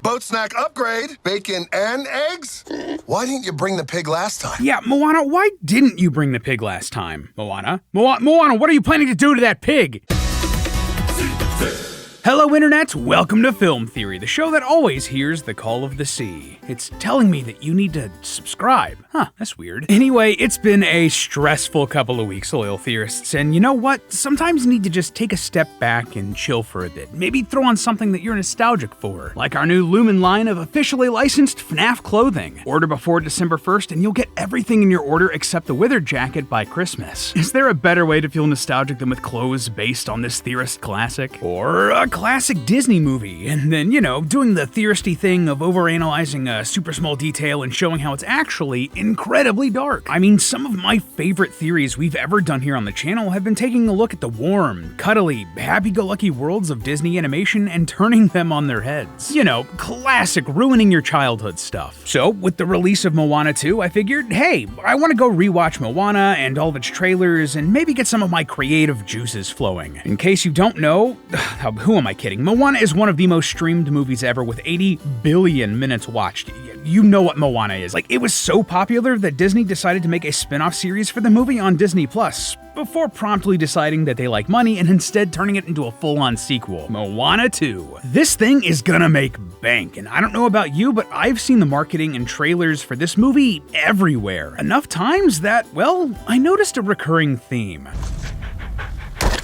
Boat snack upgrade, bacon and eggs? Why didn't you bring the pig last time? Yeah, Moana, why didn't you bring the pig last time? Moana, what are you planning to do to that pig? Hello internets, welcome to Film Theory, the show that always hears the call of the sea. It's telling me that you need to subscribe. Huh, that's weird. Anyway, it's been a stressful couple of weeks, loyal theorists, and you know what? Sometimes you need to just take a step back and chill for a bit. Maybe throw on something that you're nostalgic for, like our new Lumen line of officially licensed FNAF clothing. Order before December 1st and you'll get everything in your order except the Withered jacket by Christmas. Is there a better way to feel nostalgic than with clothes based on this Theorist classic? Or a classic Disney movie, and then, you know, doing the Theoristy thing of overanalyzing a super small detail and showing how it's actually incredibly dark. I mean, some of my favorite theories we've ever done here on the channel have been taking a look at the warm, cuddly, happy-go-lucky worlds of Disney animation and turning them on their heads. You know, classic ruining your childhood stuff. So, with the release of Moana 2, I figured, hey, I want to go rewatch Moana and all of its trailers and maybe get some of my creative juices flowing. In case you don't know, who am I kidding? Moana is one of the most streamed movies ever with 80 billion minutes watched. You know what Moana is. Like, it was so popular that Disney decided to make a spin-off series for the movie on Disney Plus, before promptly deciding that they like money and instead turning it into a full-on sequel, Moana 2. This thing is gonna make bank, and I don't know about you, but I've seen the marketing and trailers for this movie everywhere. Enough times that, well, I noticed a recurring theme.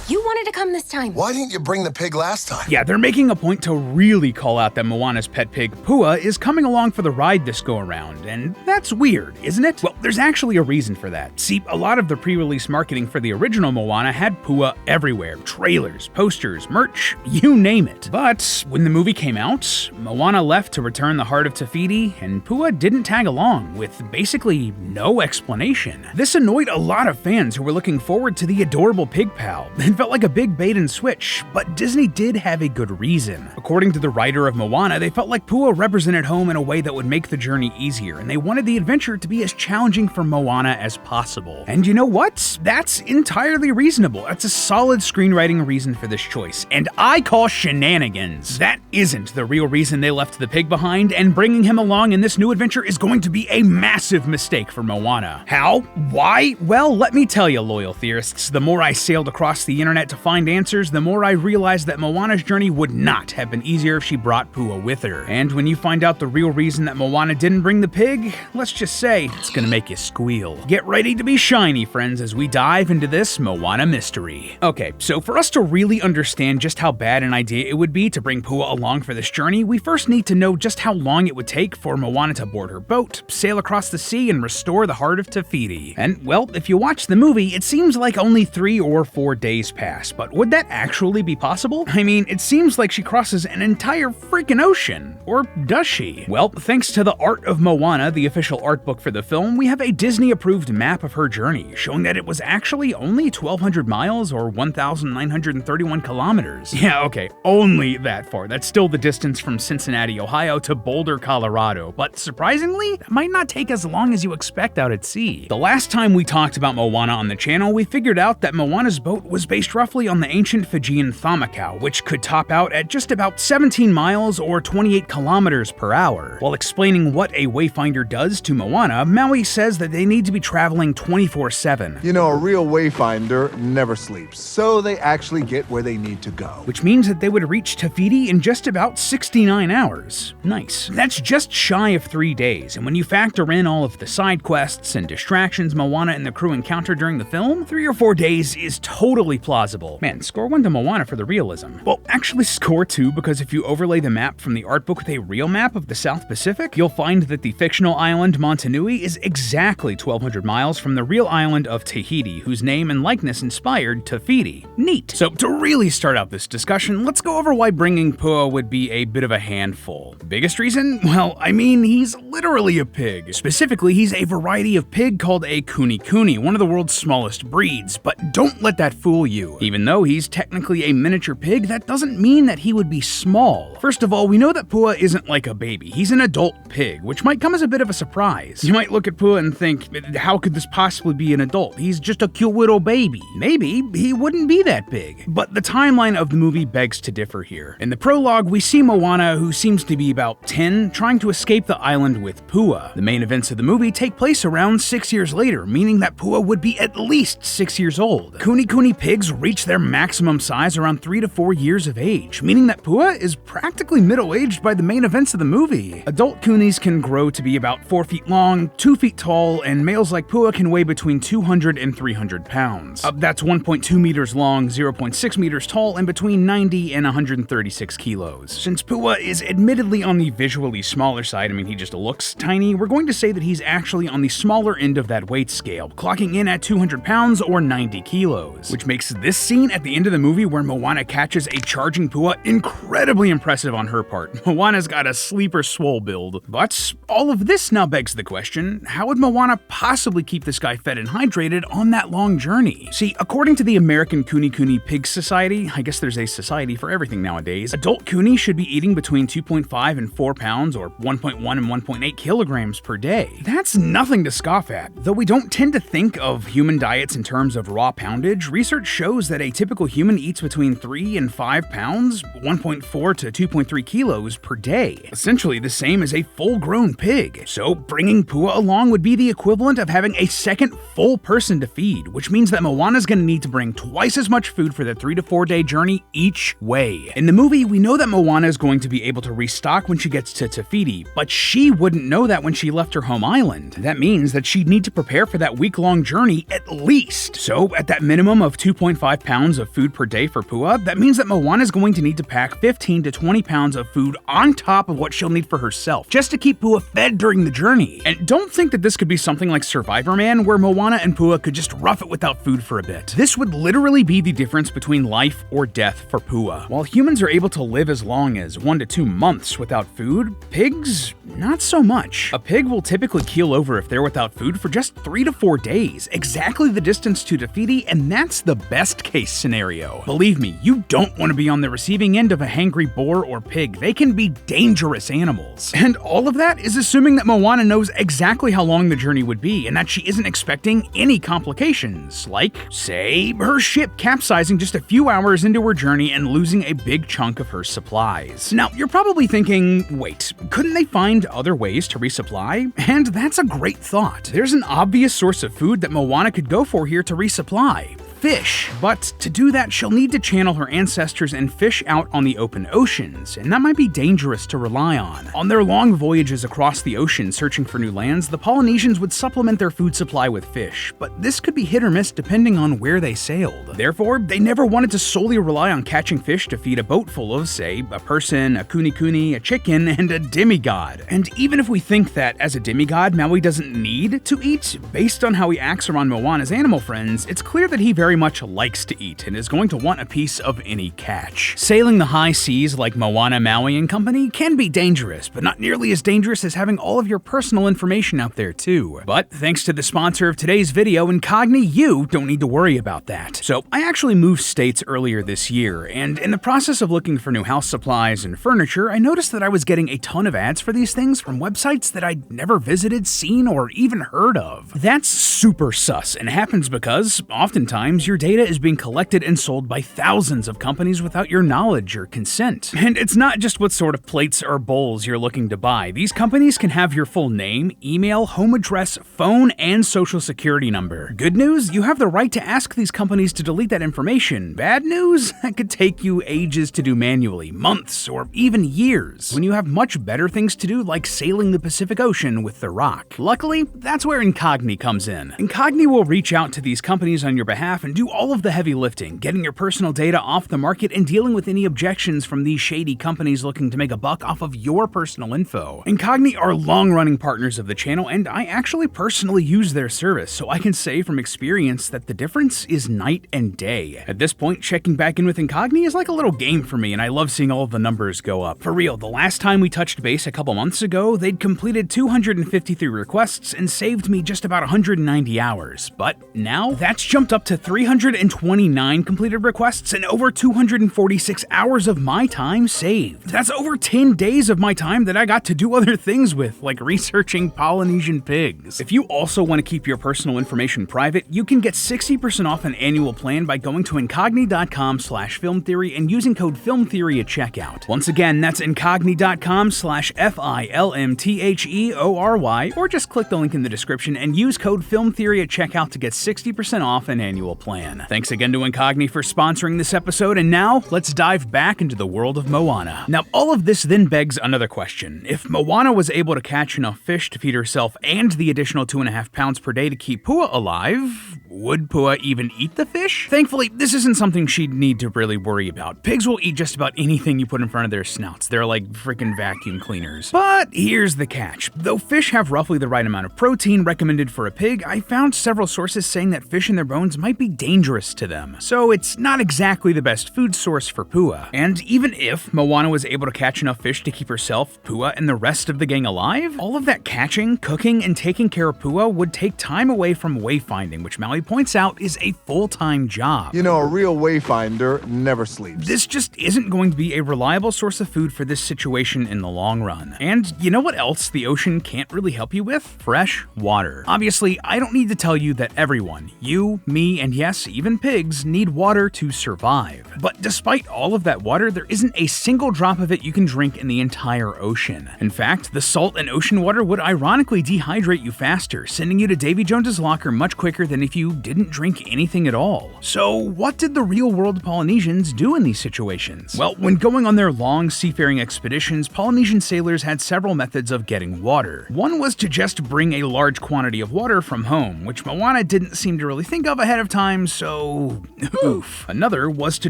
You wanted to come this time. Why didn't you bring the pig last time? Yeah, they're making a point to really call out that Moana's pet pig, Pua, is coming along for the ride this go-around, and that's weird, isn't it? Well, there's actually a reason for that. See, a lot of the pre-release marketing for the original Moana had Pua everywhere. Trailers, posters, merch, you name it. But when the movie came out, Moana left to return the heart of Te Fiti, and Pua didn't tag along, with basically no explanation. This annoyed a lot of fans who were looking forward to the adorable pig pal. It felt like a big bait and switch, but Disney did have a good reason. According to the writer of Moana, they felt like Pua represented home in a way that would make the journey easier, and they wanted the adventure to be as challenging for Moana as possible. And you know what? That's entirely reasonable. That's a solid screenwriting reason for this choice, and I call shenanigans. That isn't the real reason they left the pig behind, and bringing him along in this new adventure is going to be a massive mistake for Moana. How? Why? Well, let me tell you, loyal theorists, the more I sailed across the internet to find answers, the more I realized that Moana's journey would not have been easier if she brought Pua with her. And when you find out the real reason that Moana didn't bring the pig, let's just say it's gonna make you squeal. Get ready to be shiny, friends, as we dive into this Moana mystery. Okay, so for us to really understand just how bad an idea it would be to bring Pua along for this journey, we first need to know just how long it would take for Moana to board her boat, sail across the sea, and restore the heart of Te Fiti. And, well, if you watch the movie, it seems like only 3 or 4 days pass, but would that actually be possible? I mean, it seems like she crosses an entire freaking ocean. Or does she? Well, thanks to the Art of Moana, the official art book for the film, we have a Disney-approved map of her journey, showing that it was actually only 1,200 miles or 1,931 kilometers. Yeah, okay, only that far. That's still the distance from Cincinnati, Ohio to Boulder, Colorado. But surprisingly, that might not take as long as you expect out at sea. The last time we talked about Moana on the channel, we figured out that Moana's boat was based roughly on the ancient Fijian Thamakau, which could top out at just about 17 miles or 28 kilometers per hour. While explaining what a wayfinder does to Moana, Maui says that they need to be traveling 24/7. You know, a real wayfinder never sleeps, so they actually get where they need to go. Which means that they would reach Te Fiti in just about 69 hours. Nice. That's just shy of 3 days, and when you factor in all of the side quests and distractions Moana and the crew encounter during the film, 3 or 4 days is totally plausible. Man, score 1 to Moana for the realism. Well, actually score 2, because if you overlay the map from the art book with a real map of the South Pacific, you'll find that the fictional island Montanui is exactly 1,200 miles from the real island of Tahiti, whose name and likeness inspired Te Fiti. Neat. So to really start out this discussion, let's go over why bringing Pua would be a bit of a handful. Biggest reason? Well, I mean, he's literally a pig. Specifically, he's a variety of pig called a kuni kuni, one of the world's smallest breeds, but don't let that fool you. you. Even though he's technically a miniature pig, that doesn't mean that he would be small. First of all, we know that Pua isn't like a baby. He's an adult pig, which might come as a bit of a surprise. You might look at Pua and think, how could this possibly be an adult? He's just a cute little baby. Maybe he wouldn't be that big. But the timeline of the movie begs to differ here. In the prologue, we see Moana, who seems to be about 10, trying to escape the island with Pua. The main events of the movie take place around 6 years later, meaning that Pua would be at least 6 years old. Kuni pigs reach their maximum size around 3 to 4 years of age, meaning that Pua is practically middle-aged by the main events of the movie. Adult kunis can grow to be about 4 feet long, 2 feet tall, and males like Pua can weigh between 200 and 300 pounds. That's 1.2 meters long, 0.6 meters tall, and between 90 and 136 kilos. Since Pua is admittedly on the visually smaller side, I mean, he just looks tiny, we're going to say that he's actually on the smaller end of that weight scale, clocking in at 200 pounds or 90 kilos, which makes this scene at the end of the movie where Moana catches a charging Pua incredibly impressive on her part. Moana's got a sleeper swole build. But all of this now begs the question, how would Moana possibly keep this guy fed and hydrated on that long journey? See, according to the American Kuni Pig Society, I guess there's a society for everything nowadays, adult Kuni should be eating between 2.5 and 4 pounds or 1.1 and 1.8 kilograms per day. That's nothing to scoff at. Though we don't tend to think of human diets in terms of raw poundage, research shows that a typical human eats between 3 and 5 pounds, 1.4 to 2.3 kilos per day. Essentially the same as a full-grown pig. So bringing Pua along would be the equivalent of having a second full person to feed, which means that Moana's gonna need to bring twice as much food for the 3 to 4 day journey each way. In the movie, we know that Moana is going to be able to restock when she gets to Te Fiti, but she wouldn't know that when she left her home island. That means that she'd need to prepare for that week-long journey at least. So at that minimum of 2.5 pounds of food per day for Pua, that means that Moana's going to need to pack 15 to 20 pounds of food on top of what she'll need for herself, just to keep Pua fed during the journey. And don't think that this could be something like Survivor Man, where Moana and Pua could just rough it without food for a bit. This would literally be the difference between life or death for Pua. While humans are able to live as long as 1 to 2 months without food, pigs, not so much. A pig will typically keel over if they're without food for just 3 to 4 days, exactly the distance to Te Fiti, and that's the best case scenario. Believe me, you don't want to be on the receiving end of a hangry boar or pig. They can be dangerous animals. And all of that is assuming that Moana knows exactly how long the journey would be and that she isn't expecting any complications, like, say, her ship capsizing just a few hours into her journey and losing a big chunk of her supplies. Now, you're probably thinking, wait, couldn't they find other ways to resupply? And that's a great thought. There's an obvious source of food that Moana could go for here to resupply. Fish. But to do that, she'll need to channel her ancestors and fish out on the open oceans, and that might be dangerous to rely on. On their long voyages across the ocean searching for new lands, the Polynesians would supplement their food supply with fish, but this could be hit or miss depending on where they sailed. Therefore, they never wanted to solely rely on catching fish to feed a boat full of, say, a person, a kuni, a chicken, and a demigod. And even if we think that, as a demigod, Maui doesn't need to eat, based on how he acts around Moana's animal friends, it's clear that he very much likes to eat and is going to want a piece of any catch. Sailing the high seas like Moana, Maui, and company can be dangerous, but not nearly as dangerous as having all of your personal information out there too. But thanks to the sponsor of today's video, Incogni, you don't need to worry about that. So I actually moved states earlier this year, and in the process of looking for new house supplies and furniture, I noticed that I was getting a ton of ads for these things from websites that I'd never visited, seen, or even heard of. That's super sus, and happens because, oftentimes, your data is being collected and sold by thousands of companies without your knowledge or consent. And it's not just what sort of plates or bowls you're looking to buy. These companies can have your full name, email, home address, phone, and social security number. Good news? You have the right to ask these companies to delete that information. Bad news? That could take you ages to do manually, months, or even years, when you have much better things to do like sailing the Pacific Ocean with The Rock. Luckily, that's where Incogni comes in. Incogni will reach out to these companies on your behalf and do all of the heavy lifting, getting your personal data off the market and dealing with any objections from these shady companies looking to make a buck off of your personal info. Incogni are long-running partners of the channel, and I actually personally use their service, so I can say from experience that the difference is night and day. At this point, checking back in with Incogni is like a little game for me, and I love seeing all of the numbers go up. For real, the last time we touched base a couple months ago, they'd completed 253 requests and saved me just about 190 hours. But now, that's jumped up to 329 completed requests, and over 246 hours of my time saved. That's over 10 days of my time that I got to do other things with, like researching Polynesian pigs. If you also want to keep your personal information private, you can get 60% off an annual plan by going to incogni.com/filmtheory and using code FILMTHEORY at checkout. Once again, that's incogni.com/FILMTHEORY, or just click the link in the description and use code FILMTHEORY at checkout to get 60% off an annual plan. Thanks again to Incogni for sponsoring this episode, and now let's dive back into the world of Moana. Now, all of this then begs another question. If Moana was able to catch enough fish to feed herself and the additional 2.5 pounds per day to keep Pua alive, would Pua even eat the fish? Thankfully, this isn't something she'd need to really worry about. Pigs will eat just about anything you put in front of their snouts. They're like freaking vacuum cleaners. But here's the catch. Though fish have roughly the right amount of protein recommended for a pig, I found several sources saying that fish in their bones might be dangerous to them. So it's not exactly the best food source for Pua. And even if Moana was able to catch enough fish to keep herself, Pua, and the rest of the gang alive, all of that catching, cooking, and taking care of Pua would take time away from wayfinding, which Maui points out is a full-time job. You know, a real wayfinder never sleeps. This just isn't going to be a reliable source of food for this situation in the long run. And you know what else the ocean can't really help you with? Fresh water. Obviously, I don't need to tell you that everyone, you, me, and yes, even pigs, need water to survive. But despite all of that water, there isn't a single drop of it you can drink in the entire ocean. In fact, the salt in ocean water would ironically dehydrate you faster, sending you to Davy Jones's locker much quicker than if you didn't drink anything at all. So what did the real-world Polynesians do in these situations? Well, when going on their long seafaring expeditions, Polynesian sailors had several methods of getting water. One was to just bring a large quantity of water from home, which Moana didn't seem to really think of ahead of time, so oof. Another was to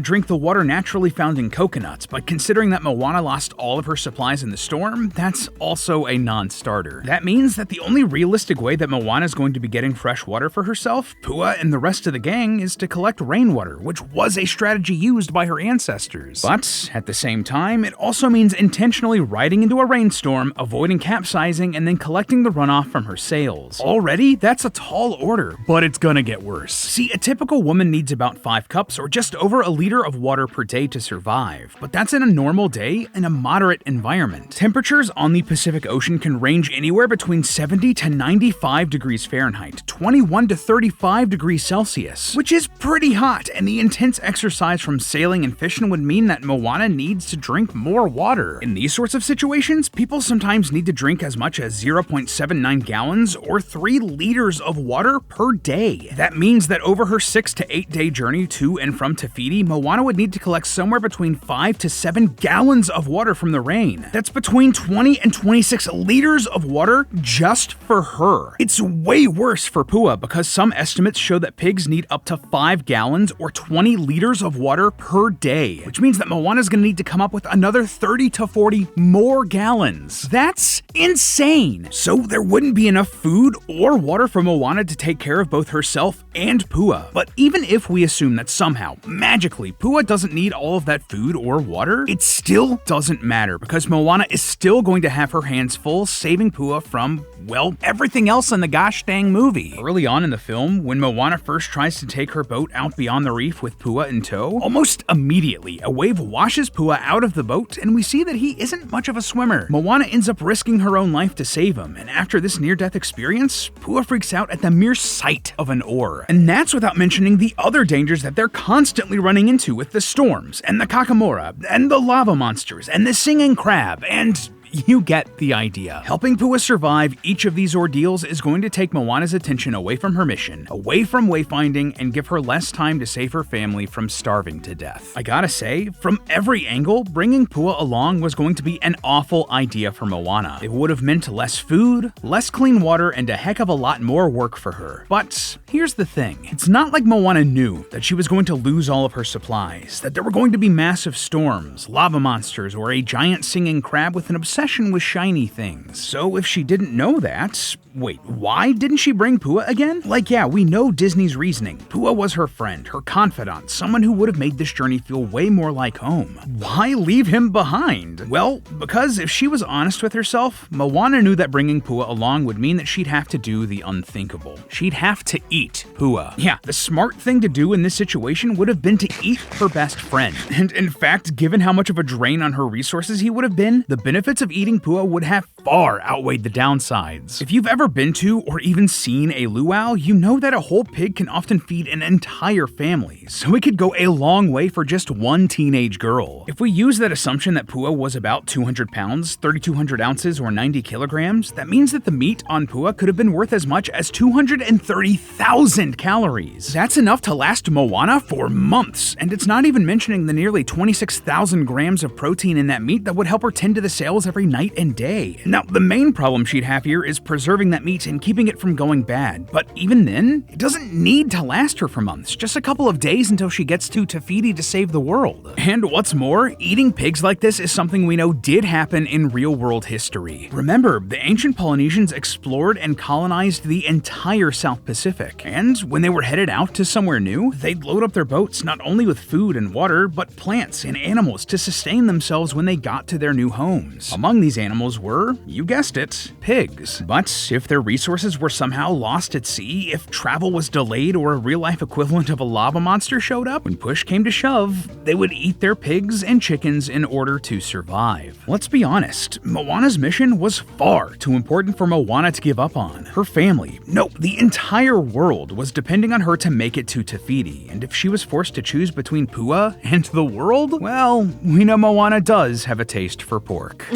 drink the water naturally found in coconuts, but considering that Moana lost all of her supplies in the storm, that's also a non-starter. That means that the only realistic way that Moana is going to be getting fresh water for herself, Pua, and the rest of the gang is to collect rainwater, which was a strategy used by her ancestors. But at the same time, it also means intentionally riding into a rainstorm, avoiding capsizing, and then collecting the runoff from her sails. Already, that's a tall order, but it's gonna get worse. See, a typical woman needs about 5 cups or just over a liter of water per day to survive, but that's in a normal day in a moderate environment. Temperatures on the Pacific Ocean can range anywhere between 70 to 95 degrees Fahrenheit, 21 to 35 degrees Celsius, which is pretty hot, and the intense exercise from sailing and fishing would mean that Moana needs to drink more water. In these sorts of situations, people sometimes need to drink as much as 0.79 gallons or 3 liters of water per day. That means that over her 6 to 8 day journey to and from Te Fiti, Moana would need to collect somewhere between 5 to 7 gallons of water from the rain. That's between 20 and 26 liters of water just for her. It's way worse for Pua because some estimates show that pigs need up to 5 gallons or 20 liters of water per day, which means that Moana's gonna need to come up with another 30 to 40 more gallons. That's insane! So there wouldn't be enough food or water for Moana to take care of both herself and Pua. But even if we assume that somehow, magically, Pua doesn't need all of that food or water, it still doesn't matter because Moana is still going to have her hands full saving Pua from, well, everything else in the gosh dang movie. Early on in the film, when Moana first tries to take her boat out beyond the reef with Pua in tow, almost immediately a wave washes Pua out of the boat and we see that he isn't much of a swimmer. Moana ends up risking her own life to save him, and after this near-death experience, Pua freaks out at the mere sight of an oar. And that's without mentioning the other dangers that they're constantly running into with the storms, and the kakamora, and the lava monsters, and the singing crab, and you get the idea. Helping Pua survive each of these ordeals is going to take Moana's attention away from her mission, away from wayfinding, and give her less time to save her family from starving to death. I gotta say, from every angle, bringing Pua along was going to be an awful idea for Moana. It would have meant less food, less clean water, and a heck of a lot more work for her. But here's the thing. It's not like Moana knew that she was going to lose all of her supplies, that there were going to be massive storms, lava monsters, or a giant singing crab with an obsession with shiny things. So if she didn't know that, wait, why didn't she bring Pua again? Like, yeah, we know Disney's reasoning. Pua was her friend, her confidant, someone who would have made this journey feel way more like home. Why leave him behind? Well, because if she was honest with herself, Moana knew that bringing Pua along would mean that she'd have to do the unthinkable. She'd have to eat Pua. Yeah, the smart thing to do in this situation would have been to eat her best friend. And in fact, given how much of a drain on her resources he would have been, the benefits of eating Pua would have far outweighed the downsides. If you've ever been to or even seen a luau, you know that a whole pig can often feed an entire family, so it could go a long way for just one teenage girl. If we use that assumption that Pua was about 200 pounds, 3,200 ounces, or 90 kilograms, that means that the meat on Pua could have been worth as much as 230,000 calories. That's enough to last Moana for months, and it's not even mentioning the nearly 26,000 grams of protein in that meat that would help her tend to the sales every night and day. Now, the main problem she'd have here is preserving that meat and keeping it from going bad, but even then, it doesn't need to last her for months, just a couple of days until she gets to Te Fiti to save the world. And what's more, eating pigs like this is something we know did happen in real-world history. Remember, the ancient Polynesians explored and colonized the entire South Pacific, and when they were headed out to somewhere new, they'd load up their boats not only with food and water, but plants and animals to sustain themselves when they got to their new homes. Among these animals were, you guessed it, pigs. But if their resources were somehow lost at sea, if travel was delayed or a real-life equivalent of a lava monster showed up, when push came to shove, they would eat their pigs and chickens in order to survive. Let's be honest, Moana's mission was far too important for Moana to give up on. Her family, no, the entire world was depending on her to make it to Te Fiti, and if she was forced to choose between Pua and the world, well, we know Moana does have a taste for pork.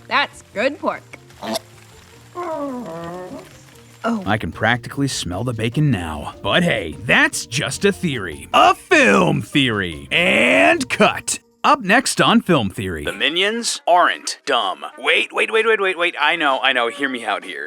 That's good pork. Oh. I can practically smell the bacon now. But hey, that's just a theory. A film theory. And cut. Up next on Film Theory. The minions aren't dumb. Wait. I know. Hear me out here.